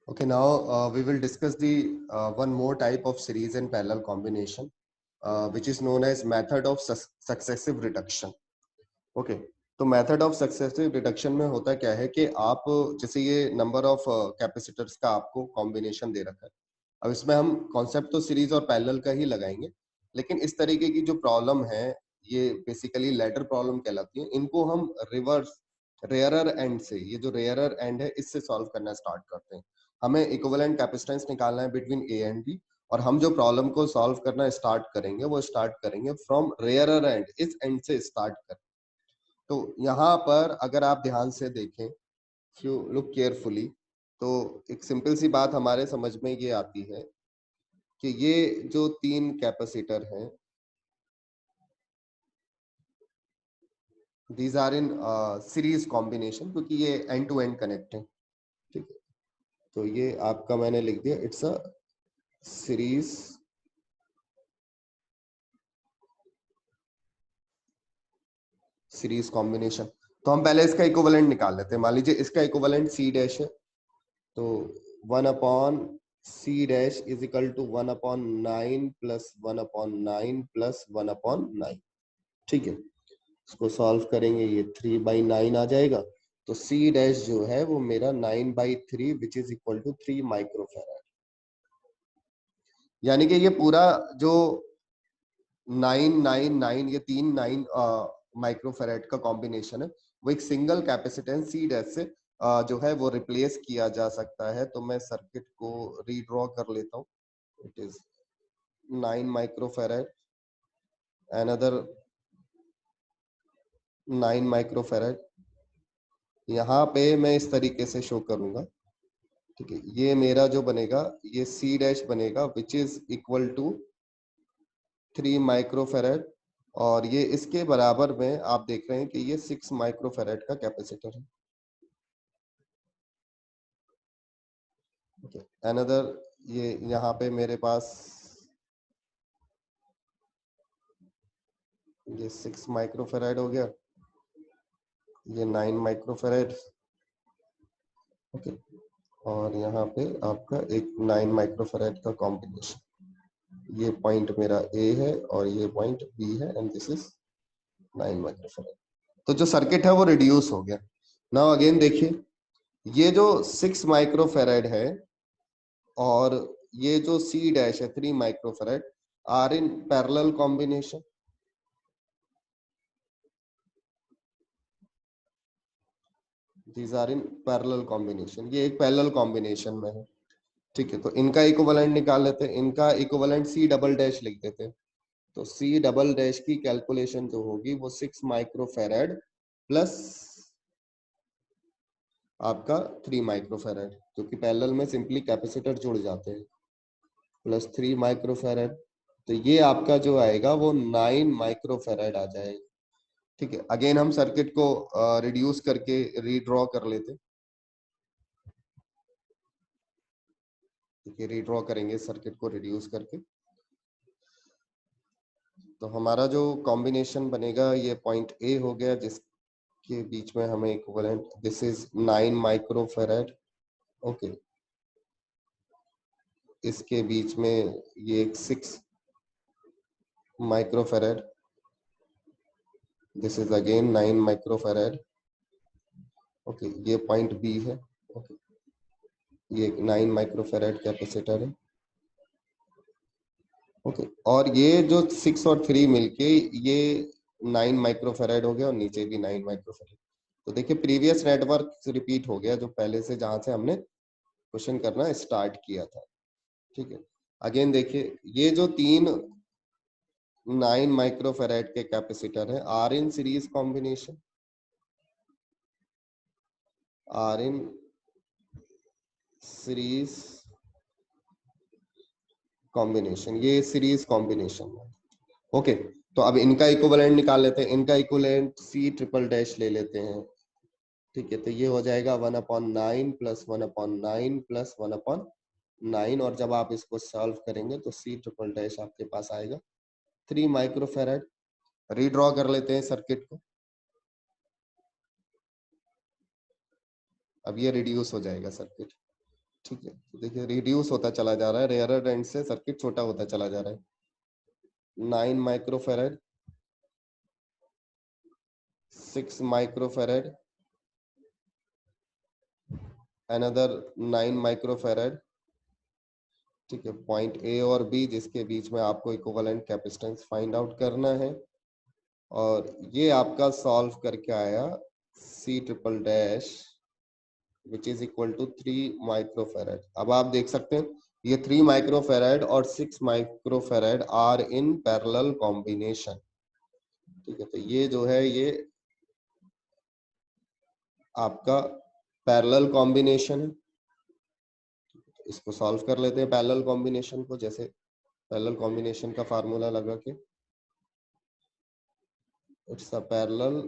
Okay, now we will discuss the one more type of series and parallel combination, which is known as method of successive reduction. Okay, तो method of successive reduction में होता क्या है कि आप जैसे ये नंबर ऑफ कैपेसिटर्स का आपको कॉम्बिनेशन दे रखा है। अब इसमें हम कॉन्सेप्ट तो सीरीज और पैरेलल का ही लगाएंगे, लेकिन इस तरीके की जो प्रॉब्लम है ये बेसिकली लैडर प्रॉब्लम कहलाती है। इनको हम रिवर्स रेयरर एंड से, ये जो रेयरर एंड है इससे सॉल्व करना स्टार्ट करते हैं। हमें इक्विवेलेंट कैपेसिटेंस निकालना है बिटवीन ए एंड बी, और हम जो प्रॉब्लम को सॉल्व करना स्टार्ट करेंगे वो स्टार्ट करेंगे फ्रॉम रेयरर एंड, इस एंड से स्टार्ट कर। तो यहाँ पर अगर आप ध्यान से देखें, यू लुक केयरफुली, तो एक सिंपल सी बात हमारे समझ में ये आती है कि ये जो तीन कैपेसिटर हैं, these are in series combination, क्योंकि ये एंड टू एंड कनेक्ट है। ठीक है, तो ये आपका मैंने लिख दिया, इट्स अ सीरीज कॉम्बिनेशन। तो हम पहले इसका इक्विवेलेंट निकाल लेते हैं। मान लीजिए इसका इक्विवेलेंट सी डैश है, तो 1/c dash is equal to 1/9 plus 1/9 plus 1/9। ठीक है, इसको सॉल्व करेंगे, ये 3/9 आ जाएगा। तो c डैश जो है वो मेरा 9/3 which is equal to 3 microfarad. यानी कि ये पूरा जो 999, ये 3 माइक्रोफैराड का कॉम्बिनेशन है, वो एक सिंगल कैपेसिटेंस सी डैश से जो है वो रिप्लेस किया जा सकता है। तो मैं सर्किट को रीड्रॉ कर लेता हूँ। It is 9 microfarad, another 9 microfarad. यहाँ पे मैं इस तरीके से शो करूंगा। ठीक है, ये मेरा जो बनेगा ये सी डैश बनेगा which is equal to 3 microfarad, और ये इसके बराबर में आप देख रहे हैं कि ये 6 माइक्रोफैराड का कैपेसिटर है। अनदर, ये यहाँ पे मेरे पास ये 6 माइक्रोफैराड हो गया, ये 9 माइक्रोफैराड। ओके, और यहाँ पे आपका एक 9 माइक्रोफैराड का कॉम्बिनेशन। ये पॉइंट मेरा ए है और ये पॉइंट बी है, एंड दिस इज 9 माइक्रोफैराड। तो जो सर्किट है वो रिड्यूस हो गया। नाउ अगेन देखिए, ये जो 6 माइक्रोफैराड है और ये जो सी डैश है 3 microfarad are in parallel combination. These are in parallel combination, ये एक पैरेलल कॉम्बिनेशन में है। ठीक है, तो इनका इक्विवेलेंट निकाल लेते हैं। इनका इक्विवेलेंट सी डबल डैश लिख देते हैं। तो सी डबल डैश की कैलकुलेशन जो होगी वो 6 माइक्रोफैराड प्लस आपका 3 माइक्रोफैराड, क्योंकि पैरेलल में सिंपली कैपेसिटर जुड़ जाते हैं, प्लस 3 माइक्रोफैराड। तो ये आपका जो आएगा वो 9 माइक्रोफैराड आ जाएगा। ठीक है, अगेन हम सर्किट को रिड्यूस करके रीड्रॉ कर लेते हैं। ठीक है, रीड्रॉ करेंगे सर्किट को रिड्यूस करके। तो हमारा जो कॉम्बिनेशन बनेगा ये पॉइंट ए हो गया, जिसके बीच में हमें equivalent, this is 9 microfarad. Okay, इसके बीच में ये एक 6 microfarad, this is again 9 microfarad. Okay, ये पॉइंट बी है। ओके, ये 9 माइक्रोफैराड कैपेसिटर है। ओके, और ये जो 6 और 3 मिलके ये 9 माइक्रोफैराड हो गया, और नीचे भी 9 माइक्रोफैराड। तो देखिए प्रीवियस नेटवर्क रिपीट हो गया, जो पहले से जहां से हमने क्वेश्चन करना स्टार्ट किया था। ठीक है, अगेन देखिए ये जो तीन 9 माइक्रोफैराड के कैपेसिटर है are in series combination, are in series combination, ये सीरीज कॉम्बिनेशन है। ओके, तो अब इनका इक्विवेलेंट निकाल लेते हैं। इनका इक्विवेलेंट सी ट्रिपल डैश ले लेते हैं। ठीक है, तो ये हो जाएगा 1/9 प्लस 1/9 प्लस 1/9, और जब आप इसको सॉल्व करेंगे तो सी ट्रिपल डैश आपके पास आएगा 3 माइक्रोफैराड। रीड्रॉ कर लेते हैं सर्किट को। अब ये रिड्यूस हो जाएगा सर्किट, ठीक है। तो देखिए रिड्यूस होता चला जा रहा है, रेयरर एंड से सर्किट छोटा होता चला जा रहा है। 9 माइक्रोफेरेड, 6 माइक्रोफेरेड, अनदर 9 माइक्रोफेरेड, ठीक है। पॉइंट ए और बी जिसके बीच में आपको इक्विवेलेंट कैपेसिटेंस फाइंड आउट करना है, और ये आपका सॉल्व करके आया C triple dash which is equal to 3 microfarad. अब आप देख सकते हैं ये 3 माइक्रोफेरेड और 6 microfarad are in parallel combination, ठीक है। तो ये जो है ये आपका पैरेलल कॉम्बिनेशन है। इसको सॉल्व कर लेते हैं पैरेलल कॉम्बिनेशन को, जैसे पैरेलल कॉम्बिनेशन का फार्मूला लगा के, इट्स अ पैरेलल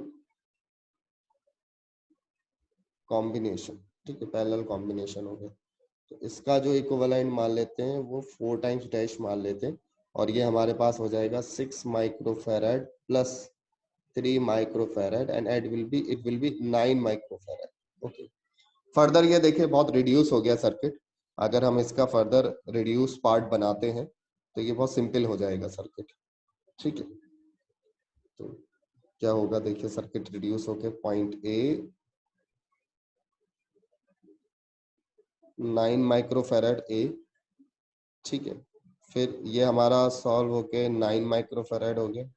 कॉम्बिनेशन, ठीक है। पैरेलल कॉम्बिनेशन हो गया, तो इसका जो इक्विवेलेंट मान लेते हैं वो 4 टाइम्स डैश मान लेते हैं, और ये हमारे पास हो जाएगा 6 microfarad plus 3 microfarad and it will B 9 microfarad, okay. Further ये देखिए बहुत रिड्यूस हो गया सर्किट। अगर हम इसका फर्दर रिड्यूस पार्ट बनाते हैं तो ये बहुत सिंपल हो जाएगा सर्किट, ठीक है। तो क्या होगा देखिए, सर्किट रिड्यूस होके पॉइंट ए 9 माइक्रोफेरेड ए, ठीक है। फिर ये हमारा सॉल्व होके 9 माइक्रोफेरेड हो गया,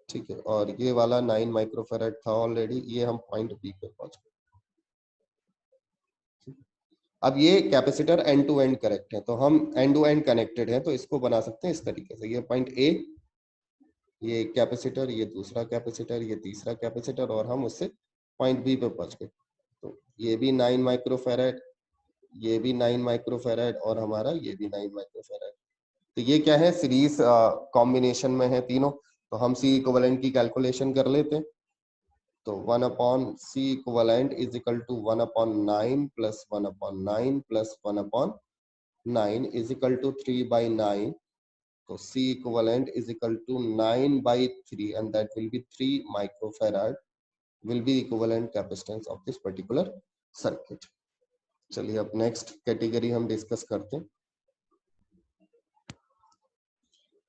ठीक है। और ये वाला 9 माइक्रोफेरेड था ऑलरेडी, ये हम पॉइंट बी पे पहुंच गए। अब ये capacitor end to end correct है, तो हम एंड टू एंड कनेक्टेड है, तो इसको बना सकते हैं इस तरीके से। ये पॉइंट ए, ये कैपेसिटर, ये दूसरा कैपेसिटर, ये तीसरा कैपेसिटर, और हम उससे पॉइंट बी पे पहुंच गए। तो ये भी 9 माइक्रोफेरेड, ये भी 9 माइक्रोफेरेड, और हमारा ये भी 9 माइक्रोफेरेड। तो ये क्या है, सीरीज कॉम्बिनेशन में है तीनों। तो हम सी इक्विवेलेंट की कैलकुलेशन कर लेते हैं। तो 1 upon C equivalent is equal to 1 upon 9 plus 1 upon 9 plus 1 upon 9 is equal to 3 by 9। तो C equivalent is equal to 9 by 3 and that will be 3 microfarad will be equivalent capacitance of this particular circuit. चलिए अब next category हम discuss करते हैं।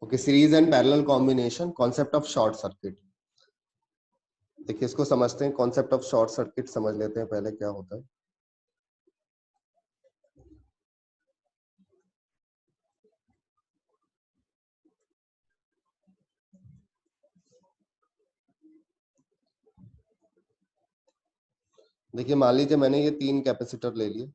Okay, series and parallel combination, concept of short circuit. देखिए इसको समझते हैं, concept of short circuit समझ लेते हैं पहले क्या होता है। देखिए मान लीजिए मैंने ये 3 कैपेसिटर ले लिए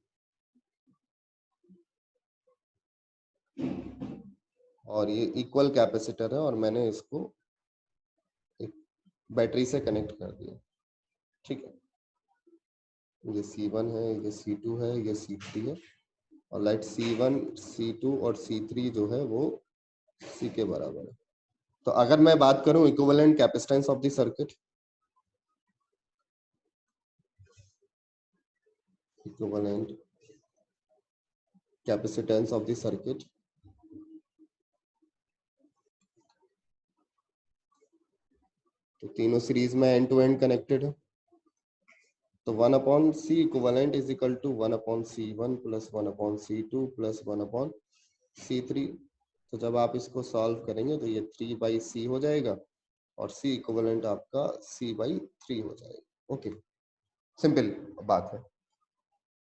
और ये इक्वल कैपेसिटर है, और मैंने इसको एक बैटरी से कनेक्ट कर दिया, ठीक है। ये C1 है, ये C2 है, ये C3 है, और लाइट C1, C2 और C3 जो है वो C के बराबर है। तो अगर मैं बात करूं equivalent capacitance of the circuit, equivalent capacitance of the circuit, तो तीनों सीरीज में एंड टू एंड कनेक्टेड है। तो 1 upon C equivalent is equal to 1 upon C1 plus 1 upon C2 plus 1 upon C3। तो जब आप इसको सॉल्व करेंगे तो ये 3 बाई C हो जाएगा, और C इक्विवेलेंट आपका C बाई 3 हो जाएगा, ओके। सिंपल बात है।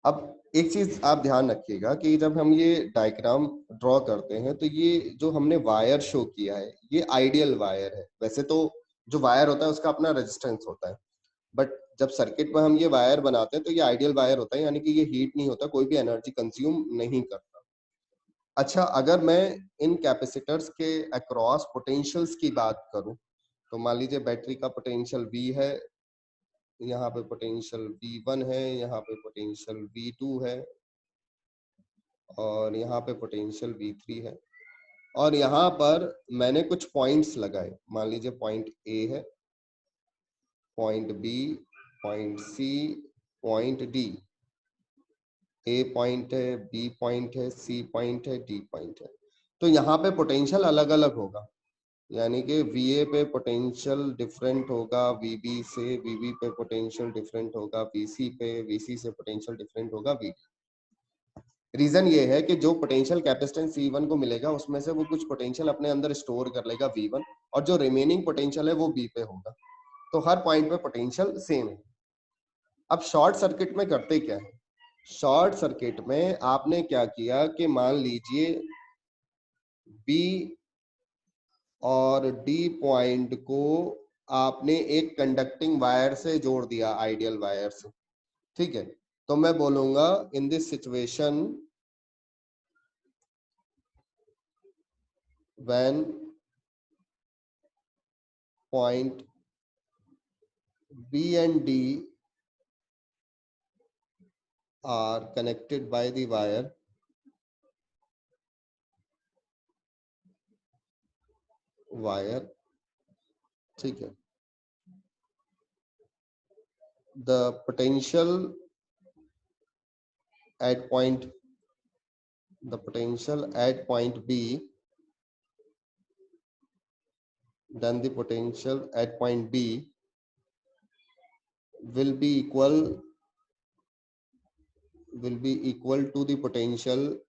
अब एक चीज आप ध्यान रखिएगा कि जब हम ये डायग्राम ड्रॉ करते हैं तो ये जो हमने वायर शो किया है ये आइडियल वायर है। वैसे तो जो वायर होता है उसका अपना रेजिस्टेंस होता है, बट जब सर्किट में हम ये वायर बनाते हैं तो ये आइडियल वायर होता है, यानी कि ये हीट नहीं होता, कोई भी एनर्जी कंज्यूम नहीं करता। अच्छा, अगर मैं इन कैपेसिटर्स के अक्रॉस पोटेंशियल्स की बात करूं, तो मान लीजिए बैटरी का पोटेंशियल V है, यहाँ पे पोटेंशियल V1 है, यहाँ पे पोटेंशियल V2 है, और यहाँ पे पोटेंशियल V3 है, और यहाँ पर मैंने कुछ पॉइंट्स लगाए। मान लीजिए पॉइंट A है, point B, point C, point D। A point है, B पॉइंट है, C पॉइंट है, D पॉइंट है। तो यहाँ पे पोटेंशियल अलग अलग होगा। यानी कि VA पे पोटेंशियल डिफरेंट होगा VB से, VB पे पोटेंशियल डिफरेंट होगा VC पे, VC से पोटेंशियल डिफरेंट होगा VD। रीजन ये है कि जो पोटेंशियल कैपेसिटेंस C1 को मिलेगा उसमें से वो कुछ पोटेंशियल अपने अंदर स्टोर कर लेगा V1, और जो रिमेनिंग पोटेंशियल है वो B पे होगा। तो हर पॉइंट पे पोटेंशियल सेम है। अब शॉर्ट सर्किट में करते क्या है, शॉर्ट सर्किट में आपने क्या किया कि मान लीजिए B और D पॉइंट को आपने एक कंडक्टिंग वायर से जोड़ दिया, आइडियल वायर से, ठीक है। तो मैं बोलूंगा in this situation when point B and D are connected by the wire, ठीक है, the potential at point B, then the potential at point B will be equal to the potential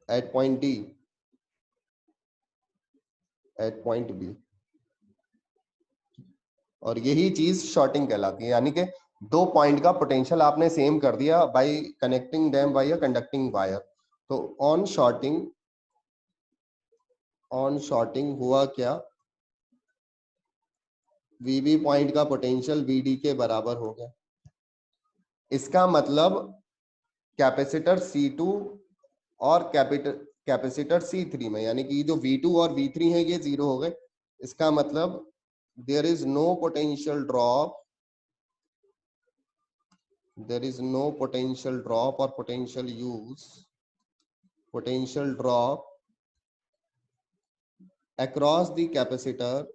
at point D at point B। और यही चीज shorting कहलाती है, यानी कि दो पॉइंट का पोटेंशियल आपने सेम कर दिया bye connecting them by a conducting wire. तो ऑन शॉर्टिंग हुआ क्या, VB पॉइंट का पोटेंशियल VD के बराबर हो गया। इसका मतलब कैपेसिटर C2 और कैपेसिटर C3 में, यानी कि जो V2 और V3 है ये जीरो हो गए। इसका मतलब there is no potential drop or potential drop across the capacitor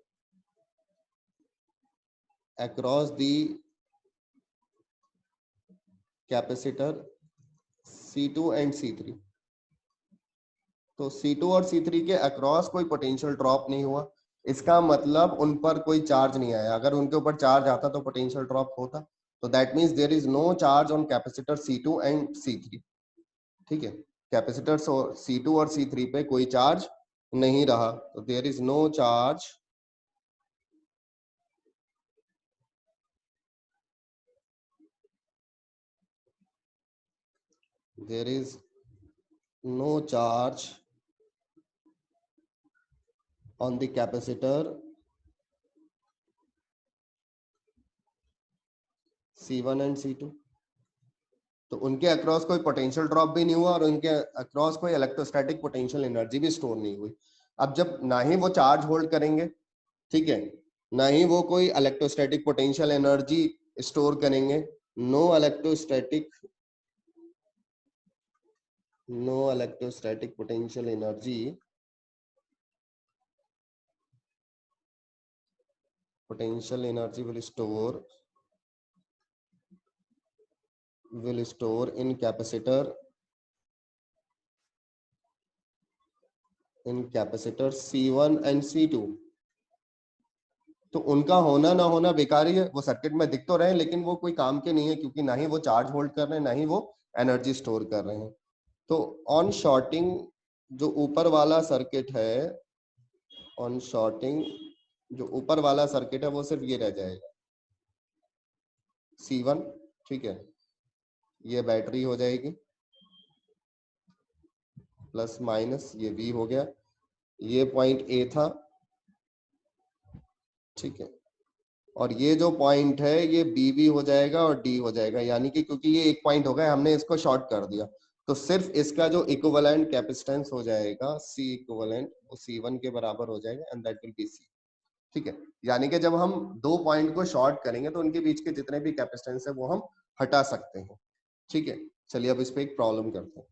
C2 and C3। तो C2 और C3 के अक्रॉस कोई पोटेंशियल ड्रॉप नहीं हुआ। इसका मतलब उन पर कोई चार्ज नहीं आया। अगर उनके ऊपर चार्ज आता तो पोटेंशियल ड्रॉप होता। तो that means there is no charge on capacitor C2 and C3, ठीक है। कैपेसिटर C2 और C3 पे कोई चार्ज नहीं रहा, तो there is no charge on the capacitor C1 and C2। तो उनके अक्रॉस कोई पोटेंशियल ड्रॉप भी नहीं हुआ और उनके अक्रॉस कोई इलेक्ट्रोस्टैटिक पोटेंशियल एनर्जी भी स्टोर नहीं हुई। अब जब ना ही वो चार्ज होल्ड करेंगे, ठीक है, ना ही वो कोई इलेक्ट्रोस्टैटिक पोटेंशियल एनर्जी स्टोर करेंगे, no electrostatic potential energy will store in capacitor C1 and C2। तो उनका होना ना होना बेकार ही है, वो सर्किट में दिख तो रहे हैं लेकिन वो कोई काम के नहीं है, क्योंकि ना ही वो चार्ज होल्ड कर रहे हैं ना ही वो एनर्जी स्टोर कर रहे हैं। तो ऑन शॉर्टिंग जो ऊपर वाला सर्किट है, वो सिर्फ ये रह जाएगा C1, ठीक है, ये बैटरी हो जाएगी, प्लस माइनस ये V हो गया, ये पॉइंट A था, ठीक है, और ये जो पॉइंट है ये B भी हो जाएगा और D हो जाएगा। यानी कि क्योंकि ये एक पॉइंट हो गया, हमने इसको शॉर्ट कर दिया, तो सिर्फ इसका जो इक्विवेलेंट कैपेसिटेंस हो जाएगा C इक्विवेलेंट, वो C1 के बराबर हो जाएगा and that will be C, ठीक है। यानी कि जब हम दो पॉइंट को शॉर्ट करेंगे तो उनके बीच के जितने भी कैपेसिटेंस है वो हम हटा सकते हैं, ठीक है। चलिए अब इस पे एक प्रॉब्लम करते हैं।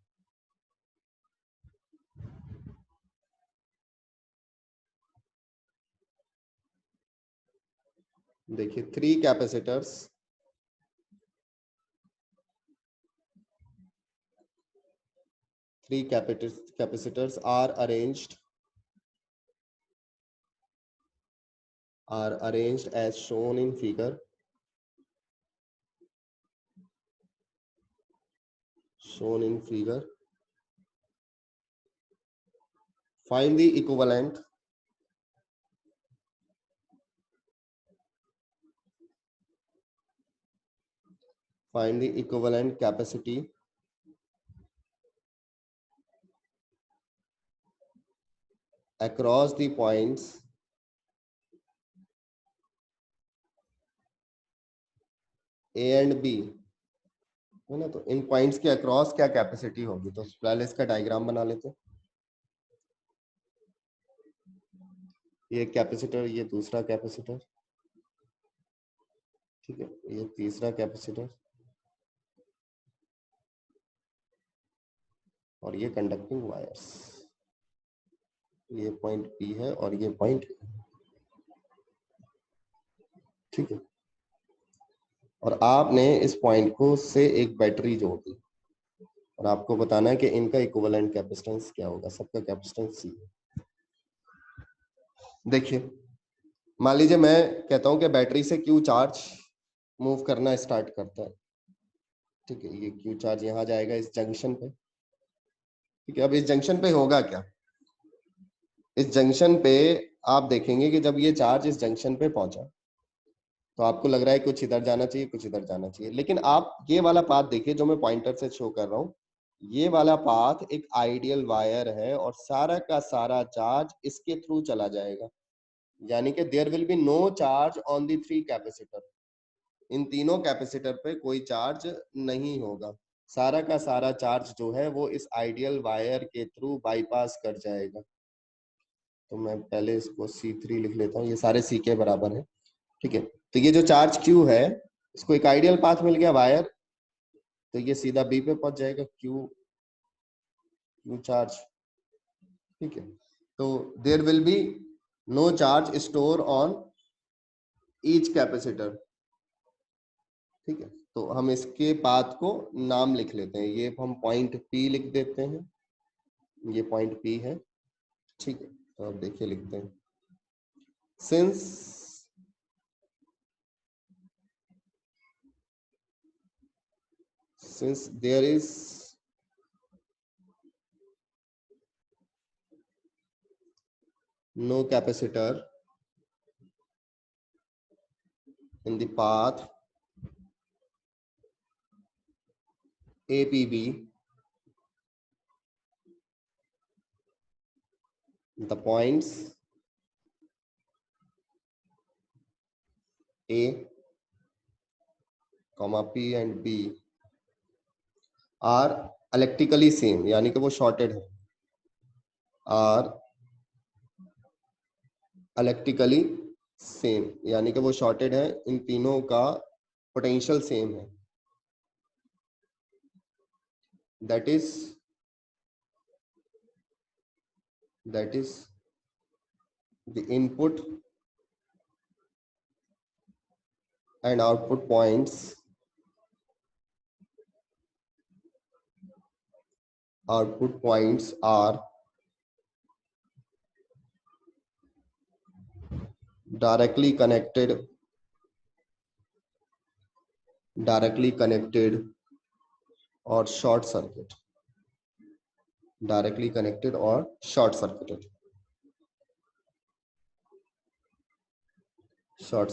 देखिए 3 capacitors Three capacitors are arranged as shown in figure. Find the equivalent capacity across the points A and B, है ना। तो इन पॉइंट्स के अक्रॉस क्या कैपेसिटी होगी, तो पहले इसका डायग्राम बना लेते हैं। ये कैपेसिटर, ये दूसरा कैपेसिटर, ठीक है, ये तीसरा कैपेसिटर और ये कंडक्टिंग वायर्स। ये पॉइंट P है और ये पॉइंट, ठीक है। और आपने इस पॉइंट को से एक बैटरी जोड़ दी और आपको बताना है कि इनका इक्विवेलेंट कैपेसिटेंस क्या होगा। सबका कैपेसिटेंस C है। देखिए, मान लीजिए मैं कहता हूं कि बैटरी से Q चार्ज मूव करना स्टार्ट करता है, ठीक है। ये Q चार्ज यहाँ जाएगा इस जंक्शन पे, ठीक है। अब इस जंक्शन पे होगा क्या, इस जंक्शन पे आप देखेंगे कि जब ये चार्ज इस जंक्शन पे पहुंचा तो आपको लग रहा है कुछ इधर जाना चाहिए, कुछ इधर जाना चाहिए, लेकिन आप ये वाला पाथ देखिए जो मैं पॉइंटर से शो कर रहा हूँ। ये वाला पाथ एक आइडियल वायर है और सारा का सारा चार्ज इसके थ्रू चला जाएगा, यानी कि there will be no charge on the three capacitor. इन तीनों कैपेसिटर पे कोई चार्ज नहीं होगा, सारा का सारा चार्ज जो है वो इस आइडियल वायर के थ्रू बाईपास कर जाएगा। तो मैं पहले इसको C3 लिख लेता हूँ, ये सारे C के बराबर है, ठीक है। तो ये जो चार्ज Q है, इसको एक आइडियल पाथ मिल गया वायर, तो ये सीधा B पे पहुंच जाएगा, Q चार्ज, ठीक है। तो there will be no charge store on each capacitor, ठीक है। तो हम इसके पाथ को नाम लिख लेते हैं, ये हम पॉइंट P लिख देते हैं, ये पॉइंट P है, ठीक है। तो अब देखिए लिखते हैं, since there is no capacitor in the path APB, the points A, P and B are electrically same, यानी कि वो शॉर्टेड है, are electrically same, यानी कि वो शॉर्टेड है, इन तीनों का पोटेंशियल सेम है। that is the input and output points are directly connected or short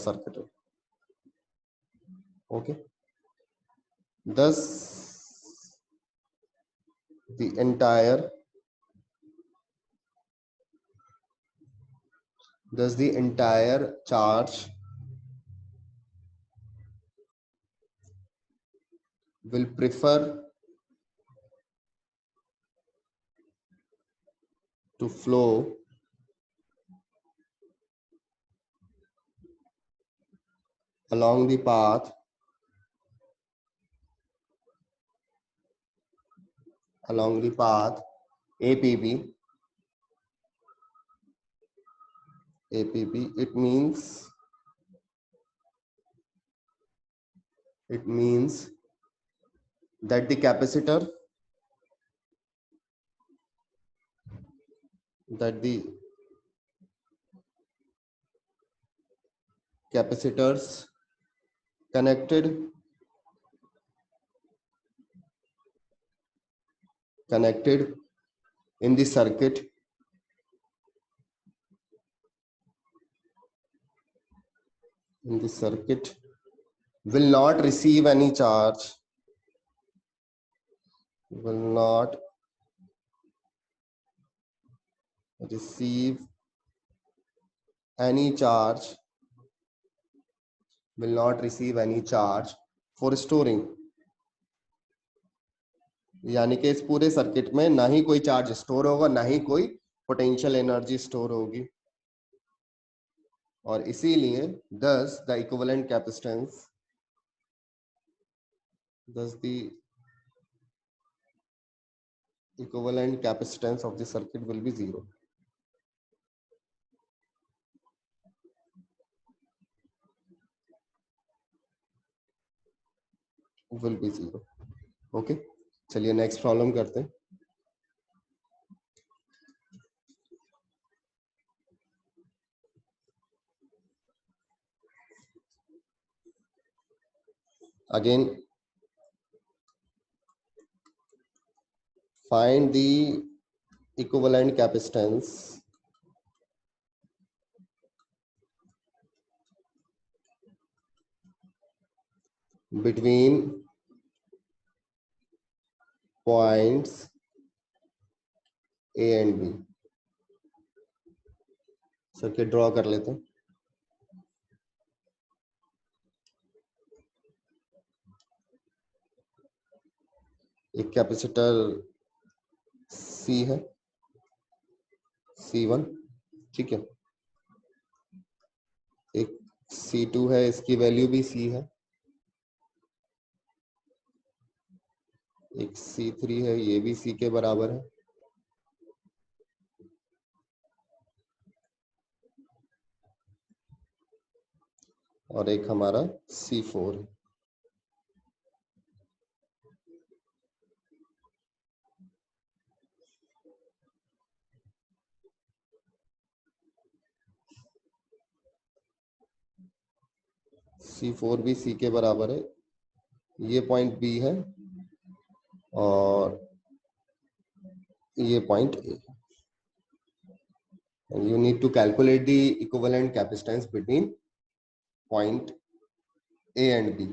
circuited. Okay, thus the entire charge will prefer to flow along the path APB. It means that the capacitor that the capacitors connected in the circuit will not receive any charge, will not receive any charge, will not receive any charge for storing, यानी कि इस पूरे circuit में ना ही कोई charge store होगा, ना ही कोई पोटेंशियल एनर्जी स्टोर होगी, और इसीलिए thus the equivalent capacitance, thus the equivalent capacitance of the circuit will be zero. Will be zero. Okay, चलिए नेक्स्ट प्रॉब्लम करते हैं. Again, find the equivalent capacitance between points A and B. Circuit draw कर लेते हैं. एक capacitor C है, C1, ठीक है. एक C2 है, इसकी वैल्यू भी C है. एक C3 है, ये भी C के बराबर है. और एक हमारा C4 है. C4 भी C के बराबर है. ये पॉइंट B है और ये point A. You need to calculate the equivalent capacitance between point A and B.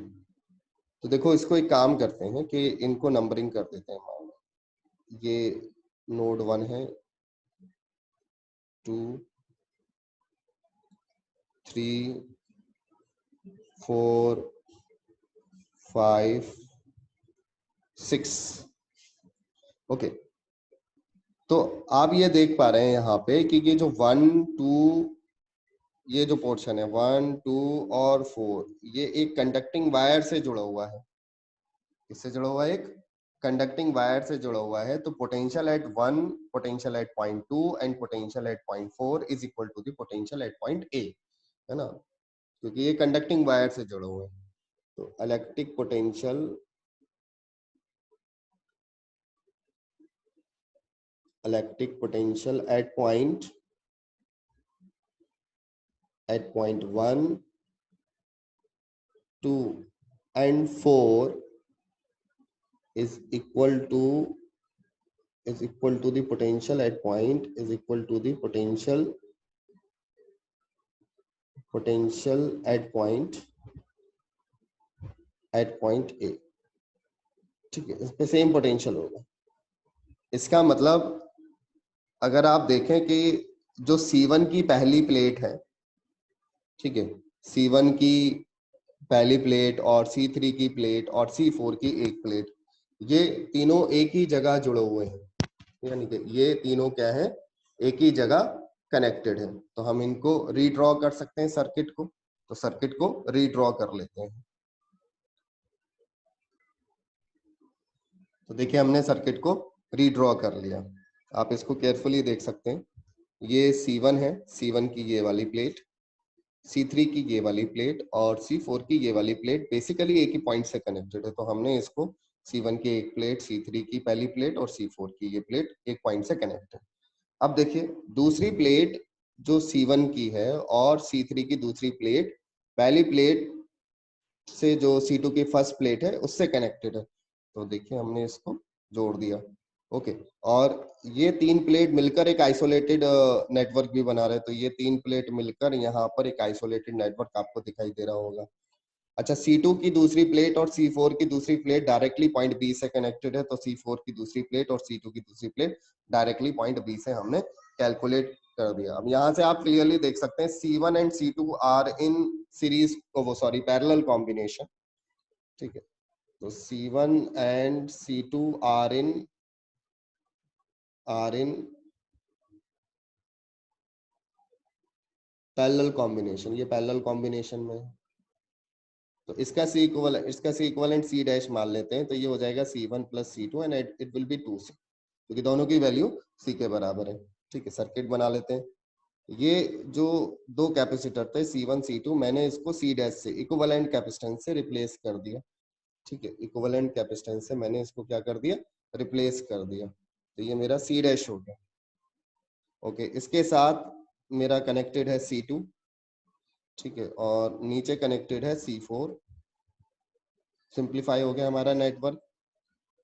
तो देखो, इसको एक काम करते हैं कि इनको नंबरिंग कर देते हैं. मान लो ये नोड 1 है, 2, 3, 4, 5, 6. ओके, तो आप ये देख पा रहे हैं यहाँ पे कि ये जो 1, 2, ये जो पोर्शन है 1, 2 और 4, ये एक कंडक्टिंग वायर से जुड़ा हुआ है. इससे जुड़ा हुआ है, एक कंडक्टिंग वायर से जुड़ा हुआ है. तो potential at 1, potential at point 2 and potential at point 4 is equal to the potential at point A, है ना, क्योंकि ये कंडक्टिंग वायर से जुड़ा हुआ है. तो electric potential at point 1, 2 and 4 is equal to the potential at point is equal to the potential at point A. ठीक है, इस पे सेम पोटेंशियल होगा. इसका मतलब अगर आप देखें कि जो C1 की पहली प्लेट है, ठीक है, C1 की पहली प्लेट और C3 की प्लेट और C4 की एक प्लेट, ये तीनों एक ही जगह जुड़े हुए हैं, यानी कि ये तीनों क्या है, एक ही जगह कनेक्टेड है. तो हम इनको रीड्रॉ कर सकते हैं सर्किट को. तो सर्किट को रीड्रॉ कर लेते हैं. तो देखिए, हमने सर्किट को रीड्रॉ कर लिया. आप इसको केयरफुली देख सकते हैं. ये C1 है, C1 की ये वाली प्लेट, C3 की ये वाली प्लेट और C4 की ये वाली प्लेट बेसिकली एक ही पॉइंट से कनेक्टेड है. तो हमने इसको C1 की एक प्लेट, C3 की पहली प्लेट और C4 की ये प्लेट एक पॉइंट से कनेक्ट है. अब देखिए दूसरी प्लेट जो C1 की है और C3 की दूसरी प्लेट पहली प्लेट से जो C2 की फर्स्ट प्लेट है उससे कनेक्टेड है। तो देखिए हमने इसको जोड़ दिया। ओके, और ये तीन प्लेट मिलकर एक आइसोलेटेड नेटवर्क भी बना रहे हैं। तो ये तीन प्लेट मिलकर यहाँ पर एक आइसोलेटेड नेटवर्क आपको दिखाई दे रहा होगा। अच्छा, C2 की दूसरी प्लेट और C4 की दूसरी प्लेट डायरेक्टली पॉइंट बी से कनेक्टेड है। तो C4 की दूसरी प्लेट और C2 की दूसरी प्लेट डायरेक्टली पॉइंट बी से हमने कैलकुलेट कर दिया। अब यहाँ से आप क्लियरली देख सकते हैं C1 and C2 are in series वो सॉरी पैरेलल कॉम्बिनेशन। ठीक है, तो C1 and C2 are in parallel combination. ये पैरेलल कॉम्बिनेशन में है। तो इसका सी इक्वलेंट सी डैश मान लेते हैं। तो ये हो जाएगा C1 plus C2 and it will B 2C, क्योंकि दोनों की वैल्यू C के बराबर है। ठीक है, सर्किट बना लेते हैं। ये जो दो कैपेसिटर थे C1 C2, मैंने इसको C डैश से इक्विवेलेंट कैपेसिटेंस से रिप्लेस कर दिया। ठीक है, इक्विवेलेंट कैपेसिटेंस से मैंने इसको क्या कर दिया, रिप्लेस कर दिया। तो ये मेरा C डैश हो गया। ओके, इसके साथ मेरा कनेक्टेड है C2। ठीक है, और नीचे कनेक्टेड है C4। सिंप्लीफाई हो गया हमारा नेटवर्क।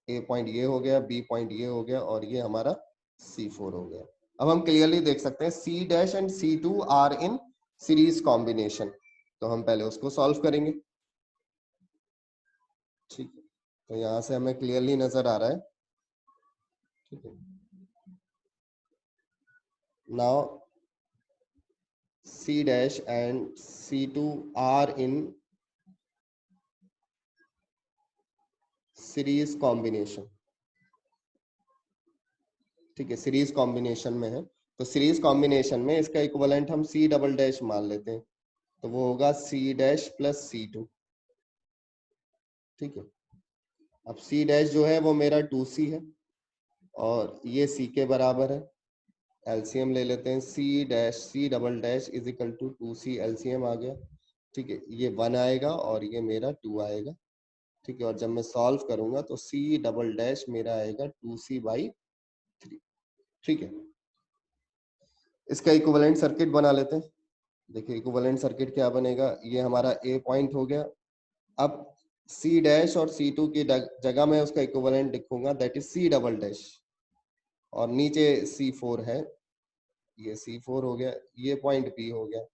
ए पॉइंट ये हो गया, बी पॉइंट ये हो गया, और ये हमारा C4 हो गया। अब हम क्लियरली देख सकते हैं C dash and C2 are in series combination. तो हम पहले उसको सॉल्व करेंगे। ठीक है, तो यहाँ से हमें क्लियरली नजर आ रहा है। ठीक है, now C dash and C2 are in series combination. ठीक है, सीरीज कॉम्बिनेशन में है। तो सीरीज कॉम्बिनेशन में इसका इक्विवेलेंट हम C डबल डैश मान लेते हैं। तो वो होगा C डैश प्लस C2। ठीक है, अब C डैश जो है वो मेरा 2C है और ये C के बराबर है। एलसीएम ले लेते हैं। C double dash is equal to 2C, LCM आ गया। ठीक है, ये 1 आएगा और ये मेरा 2 आएगा। ठीक है, और जब मैं सॉल्व करूंगा तो C डबल डैश मेरा आएगा 2C/3। ठीक है, इसका इक्विवेलेंट सर्किट बना लेते हैं। देखिए इक्विवेलेंट सर्किट क्या बनेगा, ये हमारा ए पॉइंट हो गया। अब C डैश और C2 की जगह में उसका इक्विवेलेंट लिखूंगा, that is C double dash, और नीचे C4 है, ये C4 हो गया, ये पॉइंट B हो गया।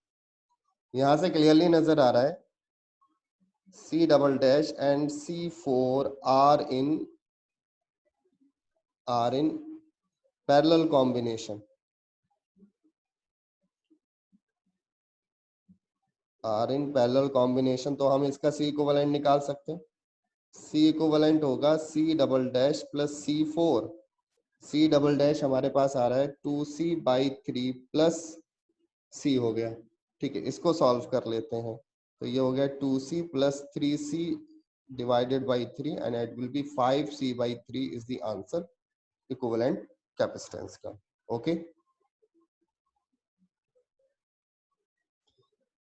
यहां से क्लियरली नजर आ रहा है C double dash and C4 are in parallel combination. Are in parallel combination, तो हम इसका C इक्विवेलेंट निकाल सकते हैं। C इक्विवेलेंट होगा C double dash plus C4। C double dash हमारे पास आ रहा है 2C/3 प्लस C हो गया। ठीक है, इसको सॉल्व कर लेते हैं। तो ये हो गया 2C plus 3C divided by 3 and it will be 5C/3 is the answer equivalent capacitance का। Okay,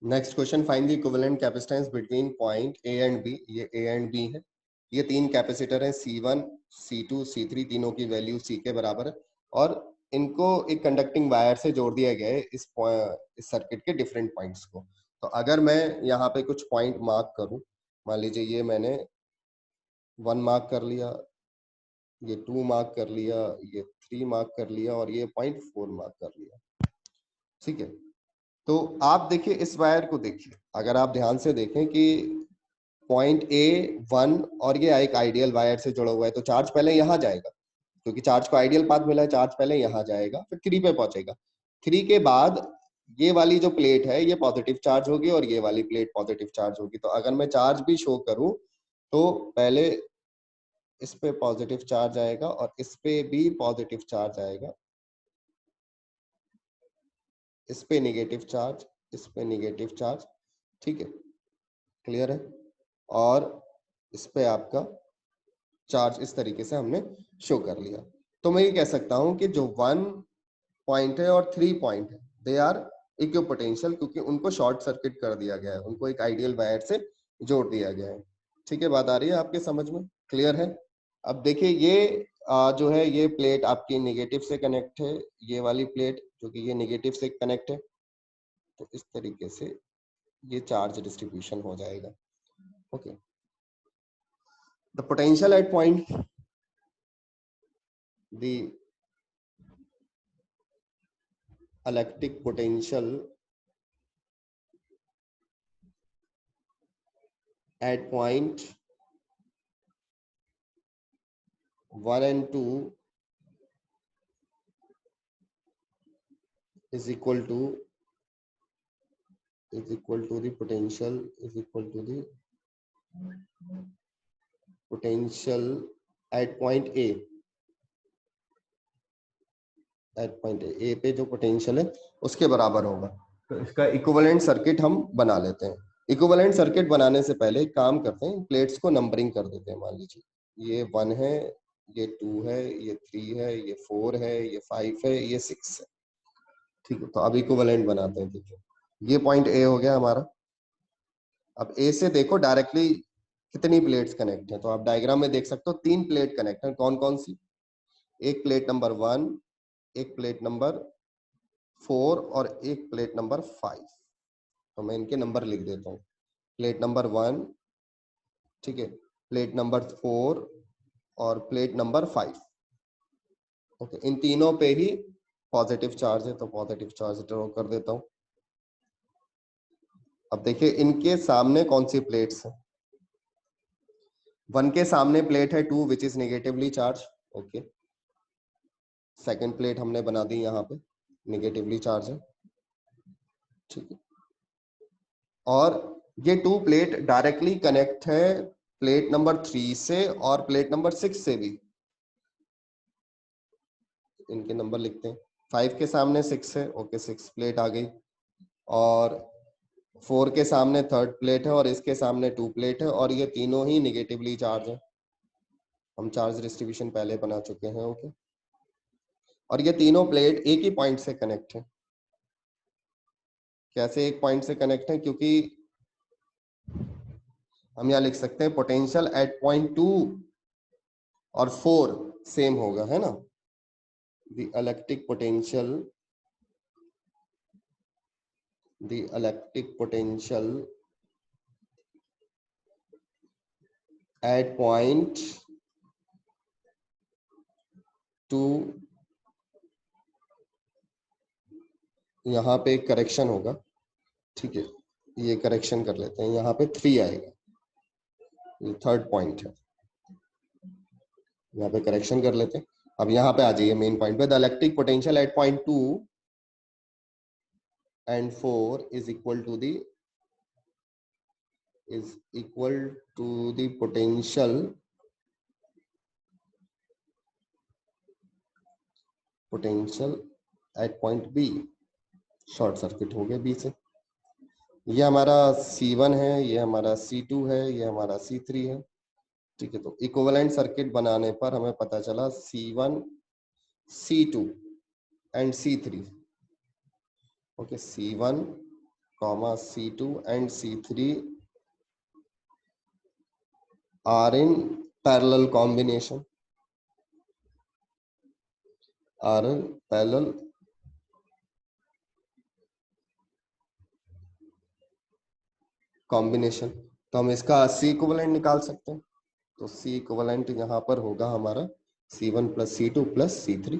next question, find the equivalent capacitance between point A and B. ये ए एंड बी है। ये तीन कैपेसिटर हैं C1 C2 C3, तीनों की value C के बराबर है और इनको एक कंडक्टिंग वायर से जोड़ दिया गया है इस सर्किट के डिफरेंट पॉइंट्स को। तो अगर मैं यहाँ पे कुछ पॉइंट मार्क करूं, मान लीजिए ये मैंने 1 मार्क कर लिया, ये 2 मार्क कर लिया, ये 3 मार्क कर लिया और ये पॉइंट 4 मार्क कर लिया। ठीक है, तो आप देखिए इस वायर को देखिए, अगर आप ध्यान से देखें कि पॉइंट A1 और ये एक आइडियल वायर से जुड़ा हुआ है, तो चार्ज पहले यहाँ जाएगा क्योंकि चार्ज को आइडियल पाथ मिला है। चार्ज पहले यहाँ जाएगा, फिर 3 पे पहुंचेगा। 3 के बाद ये वाली जो प्लेट है ये पॉजिटिव चार्ज होगी और ये वाली प्लेट पॉजिटिव चार्ज होगी। तो अगर मैं चार्ज भी शो करूं तो पहले इस पे पॉजिटिव चार्ज आएगा और इस पे भी पॉजिटिव चार्ज आएगा, इस पे नेगेटिव चार्ज, इस पे नेगेटिव चार्ज। ठीक है, क्लियर है, और इस पे आपका चार्ज इस तरीके से हमने शो कर लिया। तो मैं ये कह सकता हूं कि जो 1 पॉइंट है और 3 पॉइंट है दे आर इक्विपोटेंशियल, क्योंकि उनको शॉर्ट सर्किट कर दिया गया है, उनको एक आइडियल वायर से जोड़ दिया गया है। ठीक है, बात आ रही है आपके समझ में, क्लियर है। अब देखिए ये जो है ये प्लेट आपकी नेगेटिव से कनेक्ट है, ये वाली प्लेट जो कि ये नेगेटिव से कनेक्ट है, तो इस तरीके से ये चार्ज डिस्ट्रीब्यूशन हो जाएगा। Okay, the potential at point, the electric potential at point 1 and 2 is equal to the potential is equal to the potential at point A, at point A पे जो पोटेंशियल है उसके बराबर होगा। तो इसका इक्विवेलेंट सर्किट हम बना लेते हैं। इक्विवेलेंट सर्किट बनाने से पहले एक काम करते हैं, प्लेट्स को नंबरिंग कर देते हैं। मान लीजिए ये 1 है, ये 2 है, ये 3 है, ये 4 है, ये 5 है, ये 6 है। ठीक है, तो अब इक्विवेलेंट बनाते हैं। देखिए ये पॉइंट ए हो गया हमारा। अब ए से देखो डायरेक्टली कितनी प्लेट्स कनेक्ट हैं, तो आप डायग्राम में देख सकते हो 3 प्लेट कनेक्ट हैं। कौन कौन सी? एक प्लेट नंबर 1, एक प्लेट नंबर 4 और एक प्लेट नंबर 5। तो मैं इनके नंबर लिख देता हूँ। प्लेट नंबर 1, ठीक है, प्लेट नंबर 4 और प्लेट नंबर 5। ओके, इन तीनों पे ही पॉजिटिव चार्ज है, तो पॉजिटिव चार्ज ड्रॉ कर देता हूँ। अब देखिए इनके सामने कौन सी प्लेट्स हैं। 1 के सामने प्लेट है 2 which is negatively charge. Okay, second plate हमने बना दी, यहाँ पे नेगेटिवली चार्ज है। ठीक है, और ये 2 प्लेट डायरेक्टली कनेक्ट है प्लेट नंबर 3 से और प्लेट नंबर 6 से भी। इनके नंबर लिखते हैं। 5 के सामने 6 है, ओके 6 प्लेट आ गई, और 4 के सामने थर्ड प्लेट है और इसके सामने 2 प्लेट है, और ये तीनों ही नेगेटिवली चार्ज है। हम चार्ज डिस्ट्रीब्यूशन पहले बना चुके हैं। ओके, और ये तीनों प्लेट एक ही पॉइंट से कनेक्ट है। कैसे एक पॉइंट से कनेक्ट है? क्योंकि हम यहाँ लिख सकते हैं पोटेंशियल एट पॉइंट 2 और 4 सेम होगा, है ना। The electric potential at point 2, यहाँ पे करेक्शन होगा। ठीक है, ये करेक्शन कर लेते हैं, यहाँ पे 3 आएगा, ये थर्ड पॉइंट है, यहाँ पे करेक्शन कर लेते हैं। अब यहाँ पे आ जाइए मेन पॉइंट पे। The electric potential at point 2 and 4 is equal to the potential at point B। Short circuit हो गया B से। ये हमारा C1 है, ये हमारा C2 है, ये हमारा C3 है। ठीक है, तो इक्विवेलेंट सर्किट बनाने पर हमें पता चला C1, C2 and C3। Okay, C1, C2 and C3 are in parallel combination, combination. तो हम इसका C इक्विवेलेंट निकाल सकते हैं। तो C इक्विवेलेंट यहाँ पर होगा हमारा C1 plus C2 plus C3,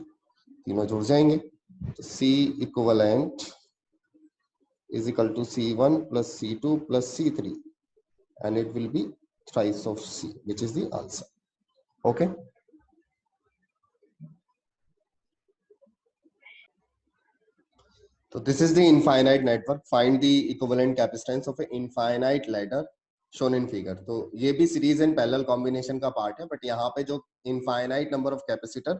तीनों जुड़ जाएंगे। तो C equivalent is equal to C1 plus C2 plus C3 and it will be thrice of C, which is the answer. Okay. So this is the infinite network. Find the equivalent capacitance of an infinite ladder shown in figure. तो ये भी series and parallel combination का part है, but यहाँ पे जो infinite number of capacitor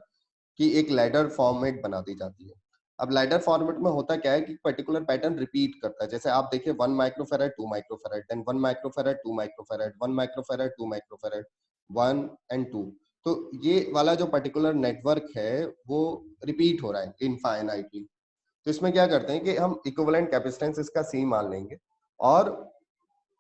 की एक लैडर फॉर्मेट बना दी जाती है। अब लैडर फॉर्मेट में होता क्या है कि पर्टिकुलर पैटर्न रिपीट करता है। जैसे आप देखिए 1 microfarad 2 microfarad, then 1 microfarad 2 microfarad, 1 microfarad 2 microfarad, 1 and 2। तो ये वाला जो पर्टिकुलर नेटवर्क है वो रिपीट हो रहा है इनफाइनाइटली। तो इसमें क्या करते हैं कि हम इक्विवेलेंट कैपेसिटेंस इसका C मान लेंगे, और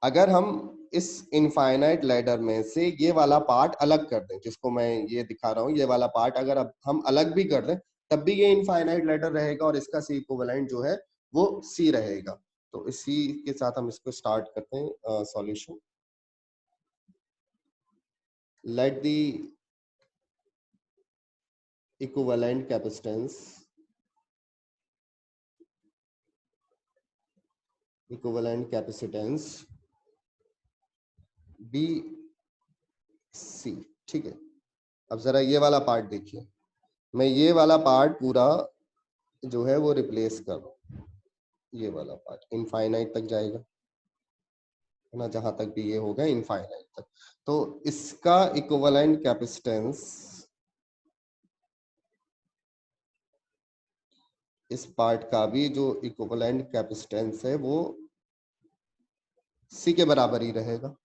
अगर हम इस इनफाइनाइट लैडर में से ये वाला पार्ट अलग कर दें, जिसको मैं ये दिखा रहा हूँ, ये वाला पार्ट अगर अब हम अलग भी कर दें तब भी ये इनफाइनाइट लैडर रहेगा और इसका सी इक्विवेलेंट जो है वो सी रहेगा। तो इसी के साथ हम इसको स्टार्ट करते हैं solution. Let the equivalent capacitance be C. ठीक है, अब जरा ये वाला पार्ट देखिए, मैं ये वाला पार्ट पूरा जो है वो रिप्लेस कर रहा हूं, ये वाला पार्ट इनफाइनाइट तक जाएगा, है ना, जहां तक भी ये होगा इनफाइनाइट तक। तो इसका इक्विवेलेंट कैपेसिटेंस इस पार्ट का भी जो इक्विवेलेंट कैपेसिटेंस है वो सी के बराबर ही रहेगा।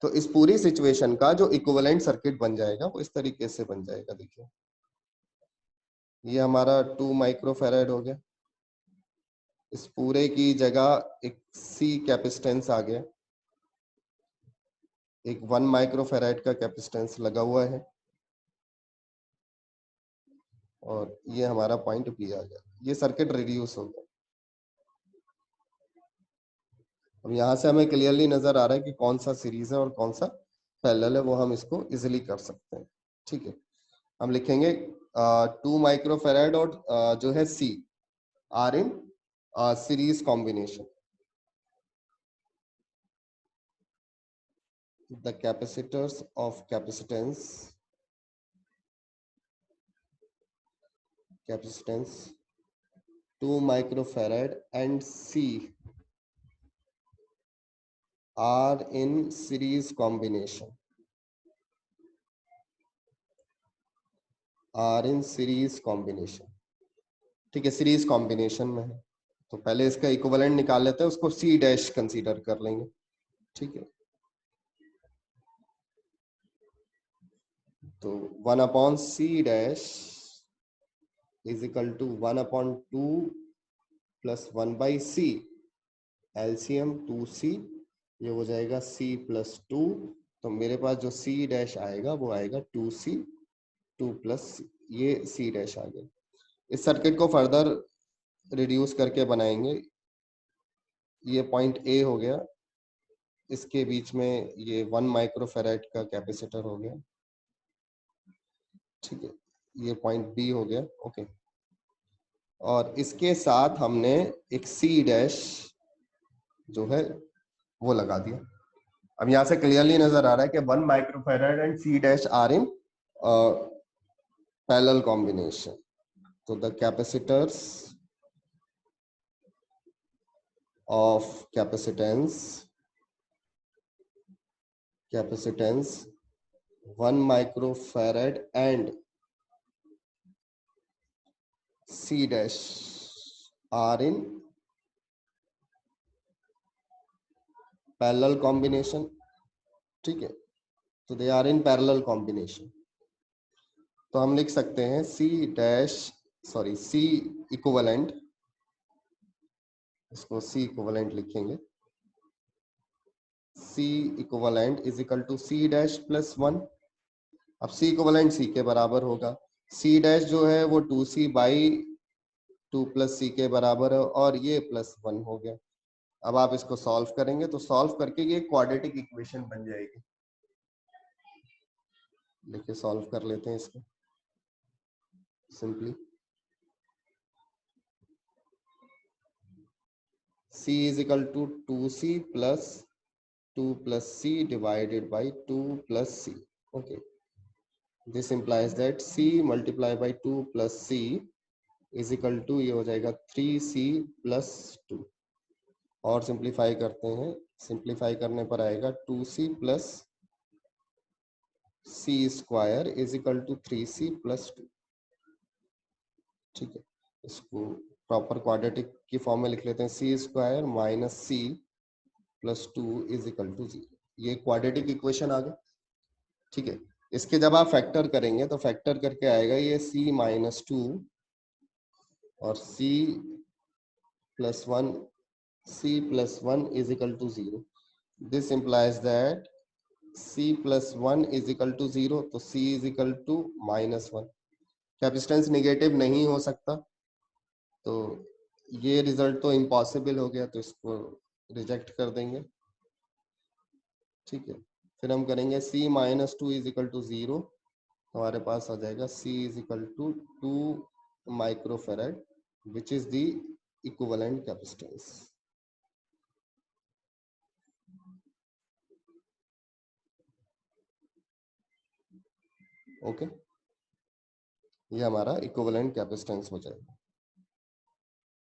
तो इस पूरी सिचुएशन का जो इक्विवेलेंट सर्किट बन जाएगा वो इस तरीके से बन जाएगा। देखिए ये हमारा 2 माइक्रोफैराड हो गया, इस पूरे की जगह एक सी कैपेसिटेंस आ गया, एक 1 माइक्रोफैराड का कैपेसिटेंस लगा हुआ है और ये हमारा पॉइंट बी आ गया। ये सर्किट रिड्यूस हो गया। अब यहाँ से हमें क्लियरली नजर आ रहा है कि कौन सा सीरीज है और कौन सा पैरेलल है, वो हम इसको इजिली कर सकते हैं। ठीक है, हम लिखेंगे 2 माइक्रोफैराड और जो है C are in series combination. The capacitors of capacitance 2 microfarad and C are in series combination. ठीक है, सीरीज कॉम्बिनेशन में है तो पहले इसका इक्विवेलेंट निकाल लेते हैं, उसको C डैश कंसीडर कर लेंगे। ठीक है, तो 1/C dash is equal to 1/2 plus 1/C, LCM 2C, ये हो जाएगा C प्लस 2। तो मेरे पास जो C डैश आएगा वो आएगा 2C 2 प्लस C, ये C डैश आ गया। इस सर्किट को फर्दर रिड्यूस करके बनाएंगे, ये पॉइंट A हो गया, इसके बीच में ये 1 माइक्रोफैराड का कैपेसिटर हो गया। ठीक है, ये पॉइंट B हो गया। ओके, और इसके साथ हमने एक C डैश जो है वो लगा दिया। अब यहाँ से क्लियरली नजर आ रहा है कि 1 microfarad and C dash are in parallel combination. तो the capacitors of capacitance 1 microfarad and C dash are in parallel combination। ठीक है, तो they are in parallel combination. तो हम लिख सकते हैं C इक्विवेलेंट, इसको C इक्विवेलेंट लिखेंगे, C equivalent is equal to C dash plus 1। अब C इक्विवेलेंट C के बराबर होगा, C डैश जो है वो 2C बाई 2 प्लस C के बराबर है और ये प्लस 1 हो गया। अब आप इसको सॉल्व करेंगे तो सॉल्व करके ये क्वाड्रेटिक इक्वेशन बन जाएगी। देखिए सॉल्व कर लेते हैं इसको simply. C is equal to 2C plus 2 plus C divided by 2 plus C. Okay, this implies that C multiplied by 2 plus C is equal to ये हो जाएगा 3C plus 2। और सिंप्लीफाई करते हैं, सिंप्लीफाई करने पर आएगा 2C plus C square is equal to 3C plus 2। ठीक है, इसको प्रॉपर क्वाड्रेटिक की फॉर्म में लिख लेते हैं, C square minus C plus 2 is equal to 0। ये क्वाड्रेटिक इक्वेशन आ गया। ठीक है, इसके जब आप फैक्टर करेंगे तो फैक्टर करके आएगा ये C माइनस 2 और C plus 1 is equal to 0। This implies that C plus 1 is equal to 0, तो C is equal to -1. Capacitance negative नहीं हो सकता, तो ये रिजल्ट तो इम्पॉसिबल हो गया, तो इसको रिजेक्ट कर देंगे। ठीक है, फिर हम करेंगे C minus 2 is equal to 0, हमारे पास आ जाएगा C is equal to 2 microfarad which is the equivalent capacitance. Okay, ये हमारा इक्विवेलेंट कैपेसिटेंस हो जाएगा।